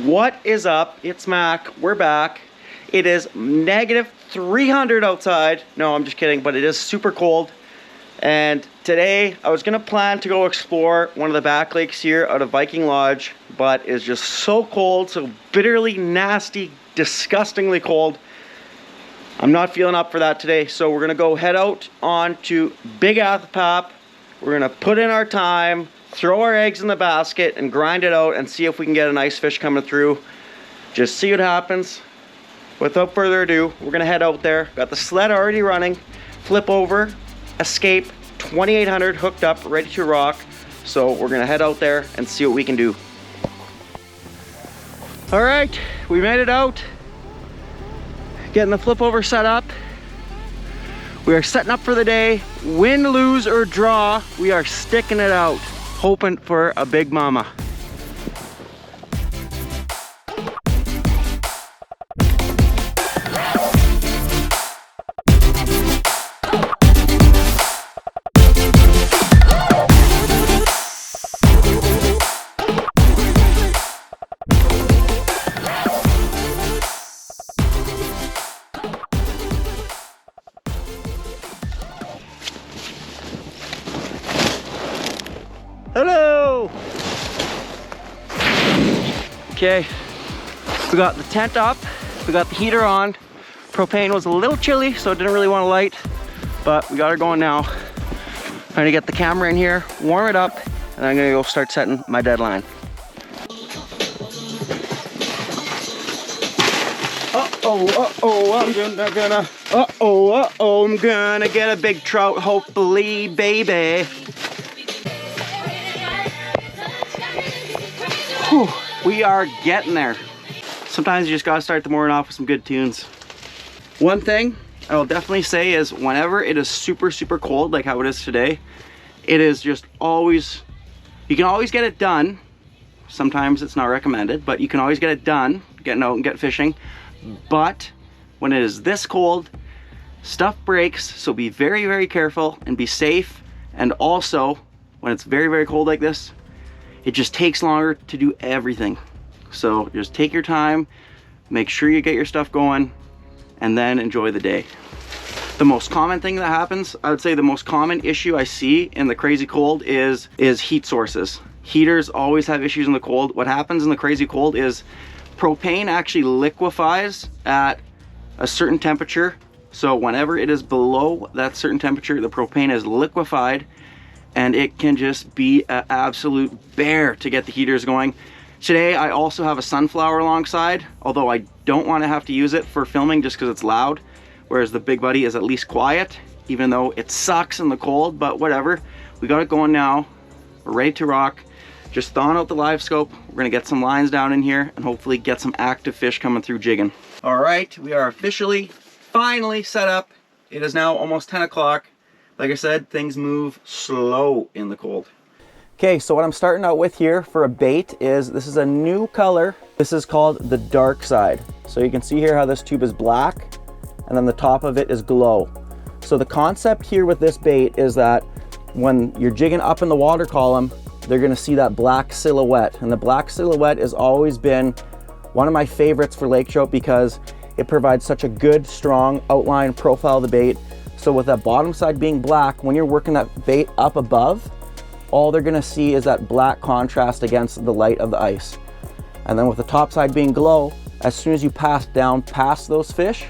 What is up? It's Mac. We're back. It is negative 300 outside. No, I'm just kidding, but it is super cold. And today I was gonna plan to go explore one of the back lakes here out of Viking Lodge, but it's just so cold, so bitterly nasty, disgustingly cold. I'm not feeling up for that today, so we're gonna go head out on to Big Athapap. We're gonna put in our time, throw our eggs in the basket and grind it out and see if we can get a nice fish coming through. Just see what happens. Without further ado, we're gonna head out there. Got the sled already running. Flip over, escape, 2800 hooked up, ready to rock. So we're gonna head out there and see what we can do. All right, we made it out. Getting the flip over set up. We are setting up for the day. Win, lose, or draw, we are sticking it out, hoping for a big mama. Hello! Okay, we got the tent up, we got the heater on. Propane was a little chilly, so it didn't really want to light, but we got her going now. I'm gonna get the camera in here, warm it up, and I'm gonna go start setting my deadline. I'm gonna get a big trout, hopefully, baby. Whew, we are getting there. Sometimes you just gotta start the morning off with some good tunes. One thing I will definitely say is whenever it is super, super cold, like how it is today, it is just always, you can always get it done. Sometimes it's not recommended, but you can always get it done, getting out and get fishing. But when it is this cold, stuff breaks, so be very, very careful and be safe. And also, when it's very, very cold like this, it just takes longer to do everything. So just take your time, make sure you get your stuff going, and then enjoy the day. The most common thing that happens, I would say the most common issue I see in the crazy cold is heat sources. Heaters always have issues in the cold. What happens in the crazy cold is propane actually liquefies at a certain temperature. So whenever it is below that certain temperature, the propane is liquefied, and it can just be an absolute bear to get the heaters going. Today I also have a sunflower alongside, although I don't want to have to use it for filming just because it's loud, whereas the big buddy is at least quiet, even though it sucks in the cold, but whatever. We got it going now. We're ready to rock. Just thawing out the live scope. We're gonna get some lines down in here and hopefully get some active fish coming through jigging. All right, we are officially, finally set up. It is now almost 10 o'clock. Like I said, things move slow in the cold. Okay, so what I'm starting out with here for a bait is, this is a new color. This is called the dark side. So you can see here how this tube is black and then the top of it is glow. So the concept here with this bait is that when you're jigging up in the water column, they're gonna see that black silhouette. And the black silhouette has always been one of my favorites for lake trout because it provides such a good, strong outline profile of the bait. So with that bottom side being black, when you're working that bait up above, all they're gonna see is that black contrast against the light of the ice. And then with the top side being glow, as soon as you pass down past those fish,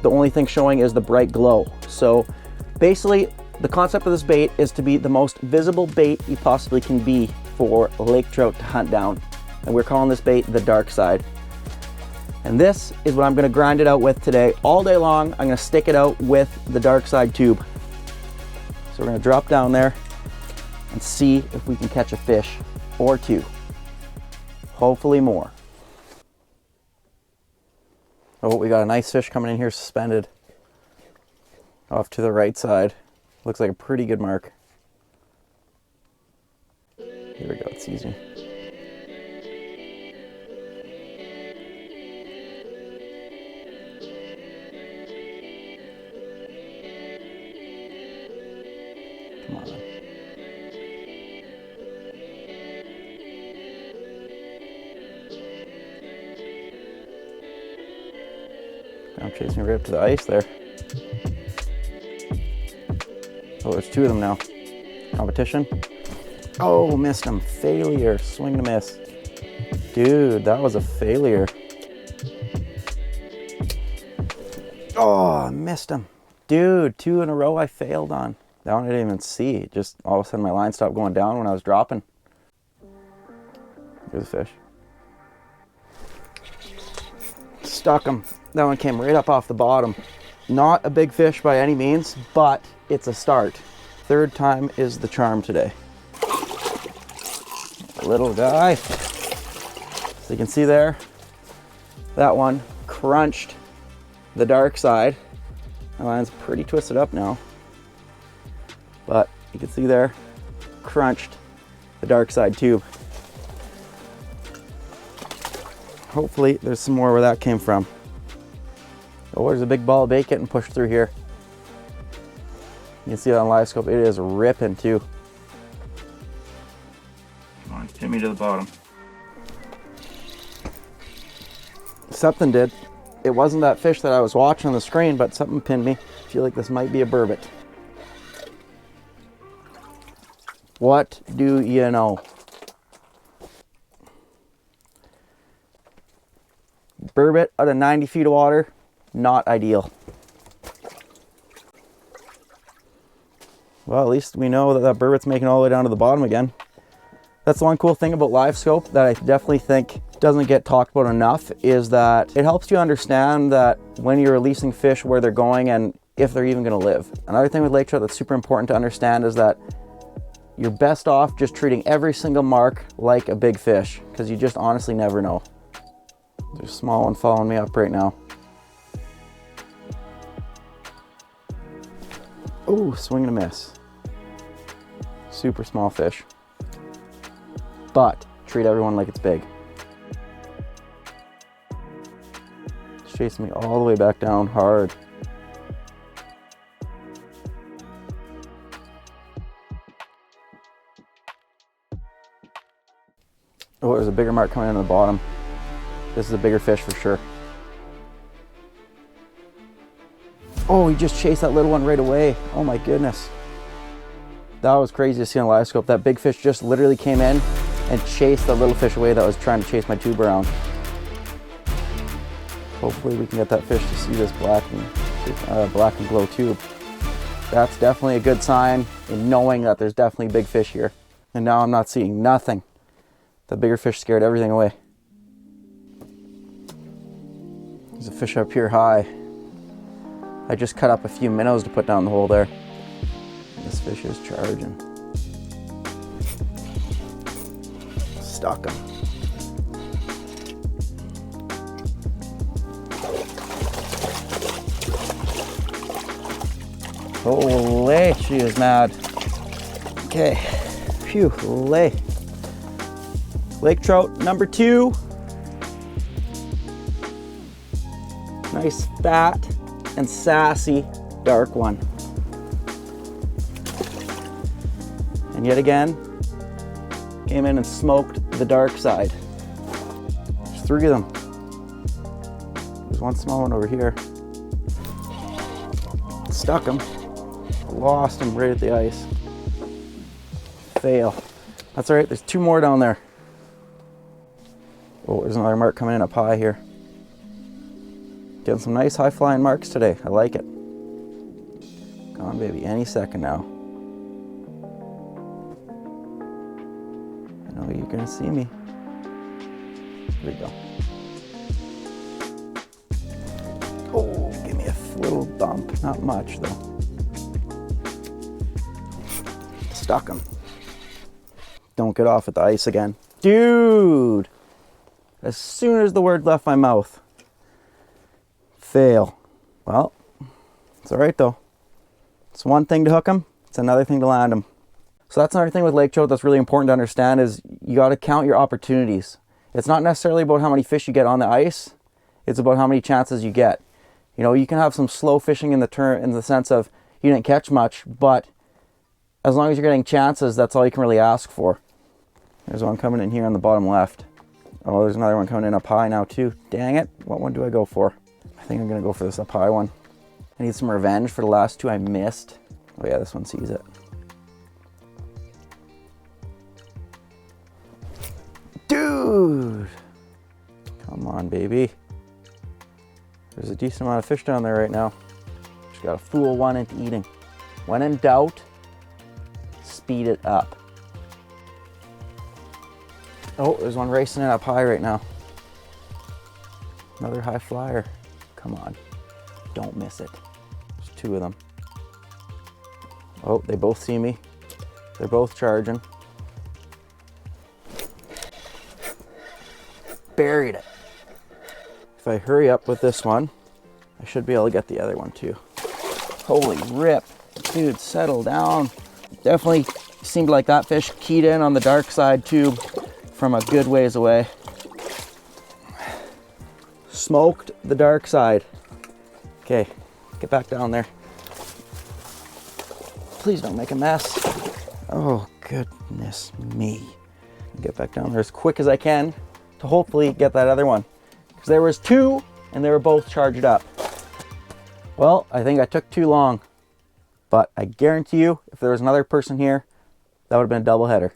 the only thing showing is the bright glow. So basically, the concept of this bait is to be the most visible bait you possibly can be for lake trout to hunt down. And we're calling this bait the dark side. And this is what I'm gonna grind it out with today. All day long, I'm gonna stick it out with the dark side tube. So we're gonna drop down there and see if we can catch a fish or two. Hopefully more. Oh, we got a nice fish coming in here suspended off to the right side. Looks like a pretty good mark. Here we go, it's easy. Come on. I'm chasing me right up to the ice there. Oh, there's two of them now. Competition. Oh, missed him. Failure. Swing and a miss. Dude, that was a failure. Oh, missed him. Dude, two in a row I failed on. That one I didn't even see. Just all of a sudden my line stopped going down when I was dropping. Here's the fish. Stuck him. That one came right up off the bottom. Not a big fish by any means, but it's a start. Third time is the charm today. Little guy. So you can see there, that one crunched the dark side. My line's pretty twisted up now, but you can see there, crunched the dark side tube. Hopefully there's some more where that came from. Oh, there's a big ball of bait getting pushed through here. You can see it on live scope, it is ripping too. Come on, pin me to the bottom. Something did. It wasn't that fish that I was watching on the screen, but something pinned me. I feel like this might be a burbot. What do you know? Burbot out of 90 feet of water, not ideal. Well, at least we know that that burbot's making all the way down to the bottom again. That's the one cool thing about live scope that I definitely think doesn't get talked about enough, is that it helps you understand that when you're releasing fish, where they're going and if they're even going to live. Another thing with lake trout that's super important to understand is that you're best off just treating every single mark like a big fish, because you just honestly never know. There's a small one following me up right now. Oh, swing and a miss. Super small fish. But treat everyone like it's big. It's chasing me all the way back down hard. Oh, there's a bigger mark coming in on the bottom. This is a bigger fish for sure. Oh, he just chased that little one right away. Oh my goodness. That was crazy to see on live scope. That big fish just literally came in and chased the little fish away that was trying to chase my tube around. Hopefully we can get that fish to see this black and glow tube. That's definitely a good sign in knowing that there's definitely big fish here. And now I'm not seeing nothing. The bigger fish scared everything away. There's a fish up here high. I just cut up a few minnows to put down the hole there. This fish is charging. Stuck him. Holy, she is mad. Okay, phew, lay. Lake trout number 2. Nice fat and sassy dark one. And yet again, came in and smoked the dark side. There's 3 of them. There's one small one over here. Stuck him. Lost him right at the ice. Fail. That's all right, there's 2 more down there. Oh, there's another mark coming in up high here. Getting some nice high flying marks today. I like it. Come on, baby, any second now. I know you're gonna see me. Here we go. Oh, give me a little bump. Not much though. Stuck him. Don't get off at the ice again. Dude! As soon as the word left my mouth. Fail. Well, it's all right though. It's one thing to hook them, it's another thing to land them. So that's another thing with lake trout that's really important to understand, is you got to count your opportunities. It's not necessarily about how many fish you get on the ice, it's about how many chances you get. You know, you can have some slow fishing in the sense of you didn't catch much, but as long as you're getting chances, that's all you can really ask for. There's one coming in here on the bottom left. Oh, there's another one coming in up high now too. Dang it, what one do I go for? I think I'm gonna go for this up high one. I need some revenge for the last two I missed. Oh yeah, this one sees it. Dude! Come on, baby. There's a decent amount of fish down there right now. Just gotta fool one into eating. When in doubt, speed it up. Oh, there's one racing it up high right now. Another high flyer. Come on, don't miss it. There's two of them. Oh, they both see me. They're both charging. Buried it. If I hurry up with this one, I should be able to get the other one too. Holy rip. Dude, settle down. Definitely seemed like that fish keyed in on the dark side tube from a good ways away. Smoked the dark side. Okay, get back down there. Please don't make a mess. Oh, goodness me. Get back down there as quick as I can to hopefully get that other one. Because there was two and they were both charged up. Well, I think I took too long. But I guarantee you, if there was another person here, that would have been a double header.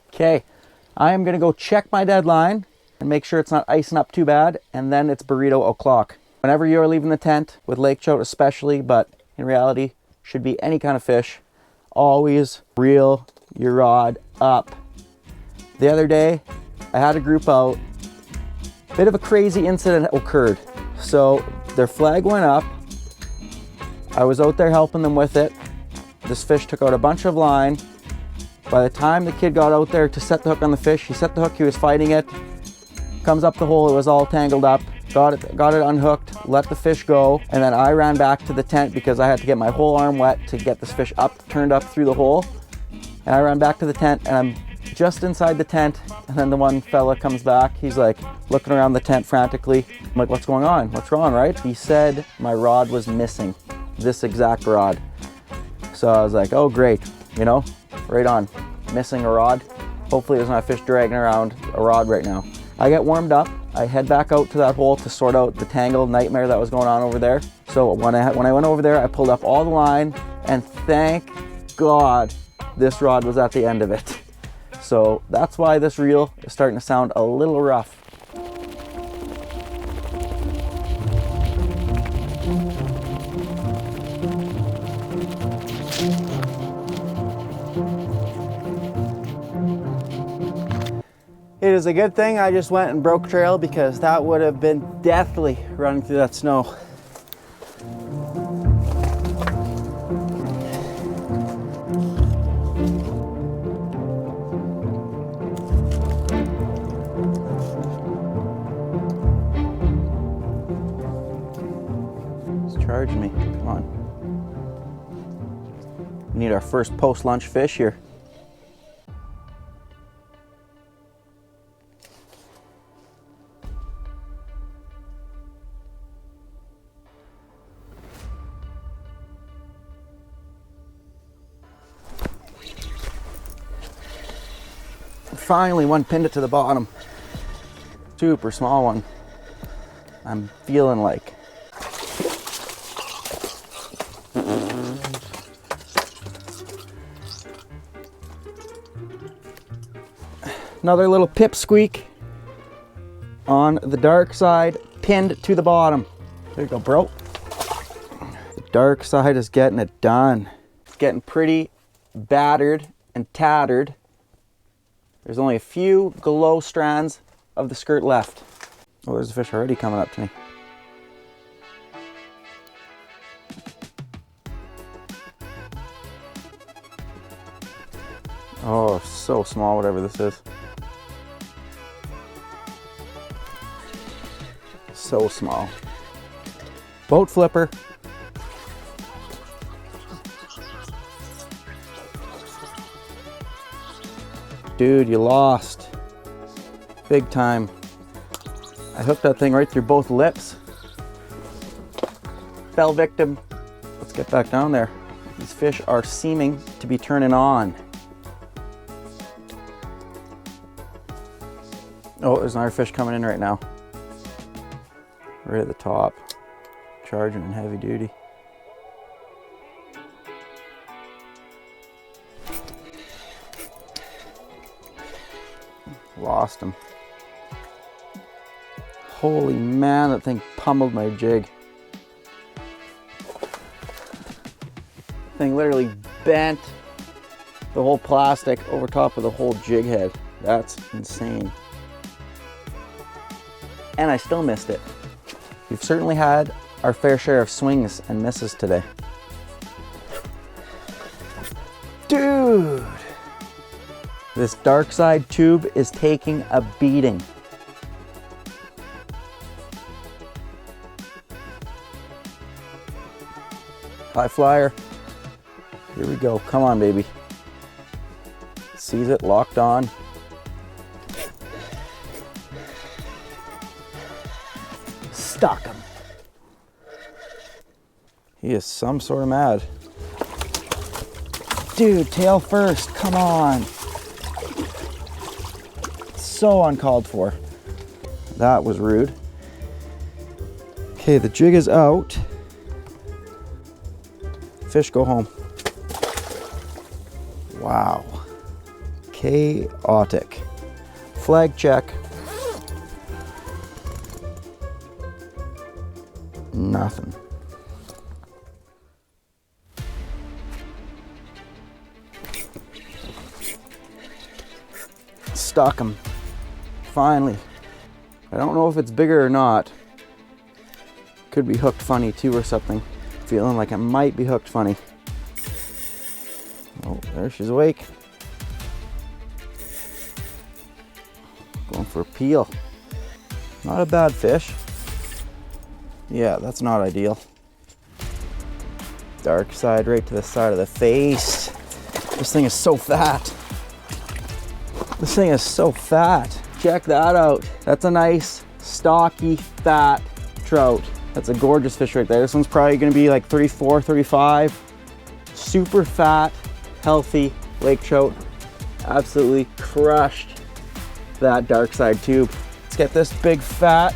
Okay, I am gonna go check my deadline and make sure it's not icing up too bad, and then it's burrito o'clock. Whenever you're leaving the tent, with lake trout especially, but in reality, should be any kind of fish, always reel your rod up. The other day, I had a group out, bit of a crazy incident occurred. So their flag went up, I was out there helping them with it. This fish took out a bunch of line. By the time the kid got out there to set the hook on the fish, he set the hook, he was fighting it, comes up the hole, it was all tangled up, got it unhooked, let the fish go, and then I ran back to the tent because I had to get my whole arm wet to get this fish up, turned up through the hole. And I ran back to the tent and I'm just inside the tent, and then the one fella comes back, he's like looking around the tent frantically. I'm like, what's going on? What's wrong, right? He said my rod was missing, this exact rod. So I was like, oh great, you know, right on, missing a rod. Hopefully there's not a fish dragging around a rod right now. I get warmed up, I head back out to that hole to sort out the tangled nightmare that was going on over there. So when I went over there, I pulled up all the line, and thank God this rod was at the end of it. So that's why this reel is starting to sound a little rough. It is a good thing I just went and broke trail, because that would have been deathly running through that snow. It's charging me, come on. We need our first post-lunch fish here. Finally, one pinned it to the bottom. Super small one. I'm feeling like. Another little pipsqueak on the dark side, pinned to the bottom. There you go, bro. The dark side is getting it done. It's getting pretty battered and tattered. There's only a few glow strands of the skirt left. Oh, there's a fish already coming up to me. Oh, so small, whatever this is. So small. Boat flipper. Dude, you lost. Big time. I hooked that thing right through both lips. Fell victim. Let's get back down there. These fish are seeming to be turning on. Oh, there's another fish coming in right now. Right at the top. charging in heavy duty. Lost him. Holy man, that thing pummeled my jig. Thing literally bent the whole plastic over top of the whole jig head. That's insane. And I still missed it. We've certainly had our fair share of swings and misses today. Dude! This dark side tube is taking a beating. High flyer. Here we go. Come on, baby. Sees it, locked on. Stuck him. He is some sort of mad. Dude, tail first. Come on. So uncalled for. That was rude. Okay, the jig is out. Fish go home. Wow. Chaotic. Flag check. Nothing. Stuck him. Finally. I don't know if it's bigger or not. Could be hooked funny too or something. Feeling like it might be hooked funny. Oh, there she's awake. Going for a peel. Not a bad fish. Yeah, that's not ideal. Dark side right to the side of the face. This thing is so fat. This thing is so fat. Check that out. That's a nice, stocky, fat trout. That's a gorgeous fish right there. This one's probably gonna be like 34, 35. Super fat, healthy lake trout. Absolutely crushed that dark side tube. Let's get this big fat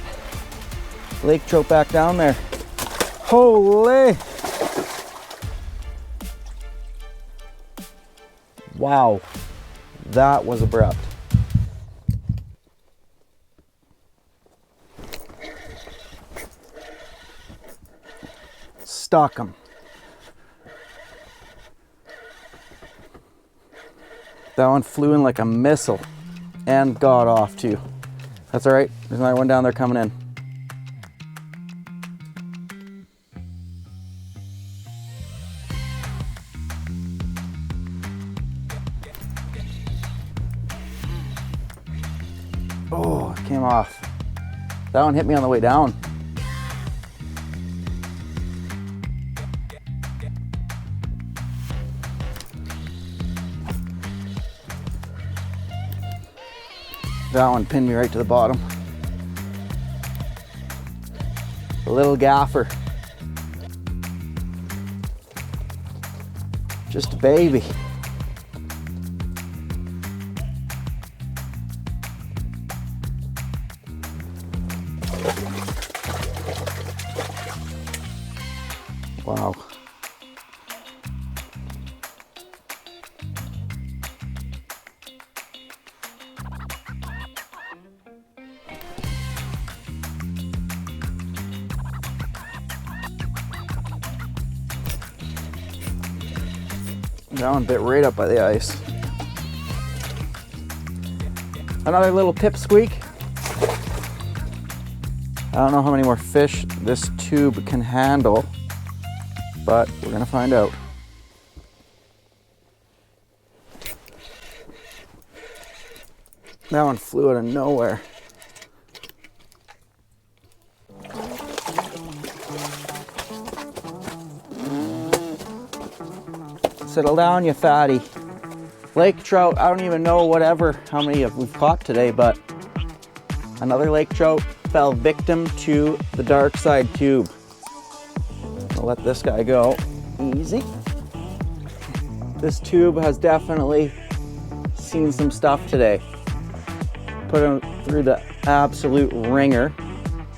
lake trout back down there. Holy! Wow, that was abrupt. Stuck him. That one flew in like a missile and got off too. That's all right. There's another one down there coming in. Oh, it came off. That one hit me on the way down. That one pinned me right to the bottom. A little gaffer. Just a baby. Wow. That one bit right up by the ice. Another little pipsqueak. I don't know how many more fish this tube can handle, but we're gonna find out. That one flew out of nowhere. Settle down, you fatty. Lake trout, I don't even know how many we've caught today, but another lake trout fell victim to the dark side tube. I'll let this guy go. Easy. This tube has definitely seen some stuff today. Put him through the absolute ringer.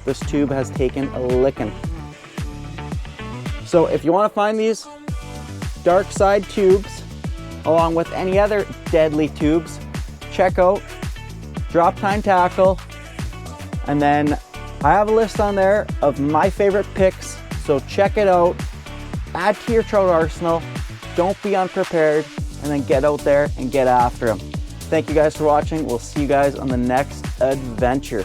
This tube has taken a licking. So if you want to find these dark side tubes, along with any other deadly tubes, check out Drop Tine Tackle. And then I have a list on there of my favorite picks, so check it out. Add to your trout arsenal. Don't be unprepared, and then get out there and get after them. Thank you guys for watching. We'll see you guys on the next adventure.